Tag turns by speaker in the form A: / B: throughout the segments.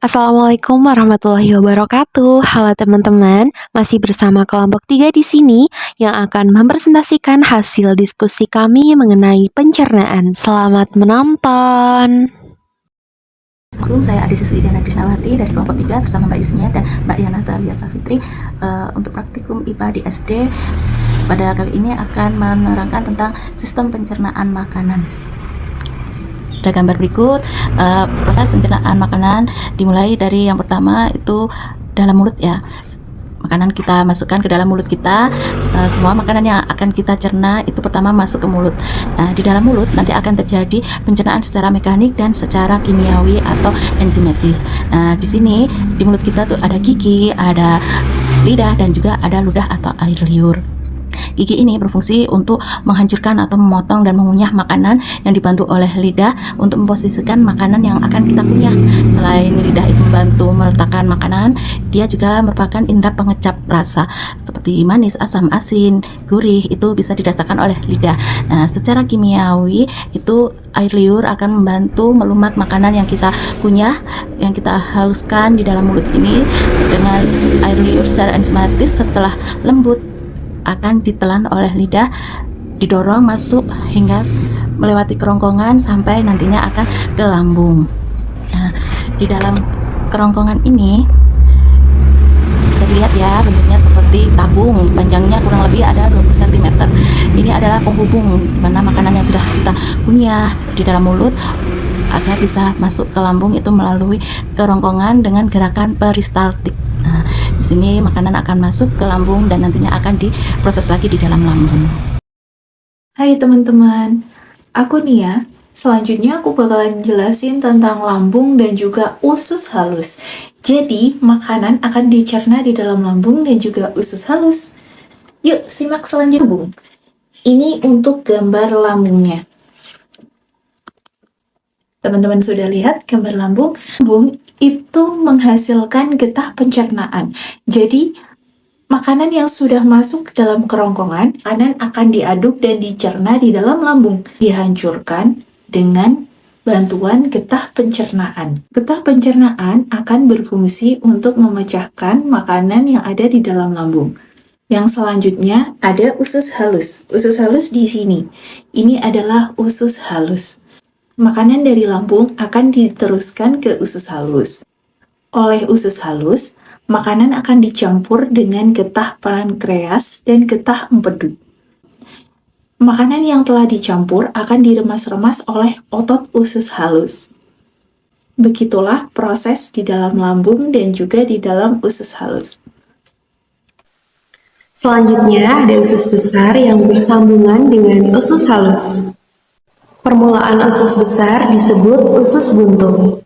A: Assalamualaikum warahmatullahi wabarakatuh. Halo teman-teman, masih bersama kelompok 3 di sini yang akan mempresentasikan hasil diskusi kami mengenai pencernaan. Selamat menonton.
B: Assalamualaikum, saya Adi Sisi Idiana Krisnawati dari kelompok 3 bersama Mbak Yusnia dan Mbak Riana Tawiyah Safitri untuk praktikum IPA di SD. Pada kali ini akan menerangkan tentang sistem pencernaan makanan. Pada gambar berikut, proses pencernaan makanan dimulai dari yang pertama itu dalam mulut ya. Makanan kita masukkan ke dalam mulut kita, semua makanan yang akan kita cerna itu pertama masuk ke mulut. Nah, di dalam mulut nanti akan terjadi pencernaan secara mekanik dan secara kimiawi atau enzimatis. Nah, di sini di mulut kita tuh ada gigi, ada lidah, dan juga ada ludah atau air liur. Gigi ini berfungsi untuk menghancurkan atau memotong dan mengunyah makanan yang dibantu oleh lidah untuk memposisikan makanan yang akan kita kunyah. Selain lidah itu membantu meletakkan makanan, dia juga merupakan indera pengecap rasa seperti manis, asam, asin, gurih, itu bisa dirasakan oleh lidah. Nah, secara kimiawi itu air liur akan membantu melumat makanan yang kita kunyah, yang kita haluskan di dalam mulut ini dengan air liur secara enzimatis. Setelah lembut akan ditelan oleh lidah, didorong masuk hingga melewati kerongkongan sampai nantinya akan ke lambung. Nah, di dalam kerongkongan ini bisa dilihat ya, bentuknya seperti tabung, panjangnya kurang lebih ada 20 cm. Ini adalah penghubung mana makanan yang sudah kita kunyah di dalam mulut agar bisa masuk ke lambung itu melalui kerongkongan dengan gerakan peristaltik. Nah, di sini makanan akan masuk ke lambung dan nantinya akan diproses lagi di dalam lambung.
C: Hai teman-teman, aku Nia. Selanjutnya aku bakalan jelasin tentang lambung dan juga usus halus. Jadi, makanan akan dicerna di dalam lambung dan juga usus halus. Yuk, simak selanjutnya. Ini untuk gambar lambungnya. Teman-teman sudah lihat gambar lambung? Lambung itu menghasilkan getah pencernaan. Jadi, makanan yang sudah masuk dalam kerongkongan, makanan akan diaduk dan dicerna di dalam lambung. Dihancurkan dengan bantuan getah pencernaan. Getah pencernaan akan berfungsi untuk memecahkan makanan yang ada di dalam lambung. Yang selanjutnya ada usus halus. Usus halus di sini. Ini adalah usus halus. Makanan dari lambung akan diteruskan ke usus halus. Oleh usus halus, makanan akan dicampur dengan getah pankreas dan getah empedu. Makanan yang telah dicampur akan diremas-remas oleh otot usus halus. Begitulah proses di dalam lambung dan juga di dalam usus halus.
A: Selanjutnya ada usus besar yang bersambungan dengan usus halus. Permulaan usus besar disebut usus buntu.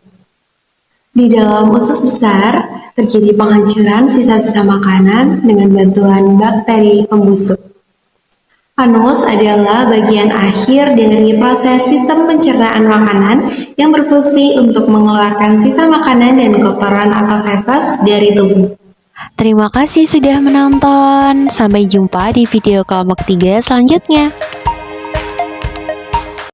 A: Di dalam usus besar terjadi penghancuran sisa-sisa makanan dengan bantuan bakteri pembusuk. Anus adalah bagian akhir dari proses sistem pencernaan makanan yang berfungsi untuk mengeluarkan sisa makanan dan kotoran atau feses dari tubuh. Terima kasih sudah menonton. Sampai jumpa di video kelompok 3 selanjutnya.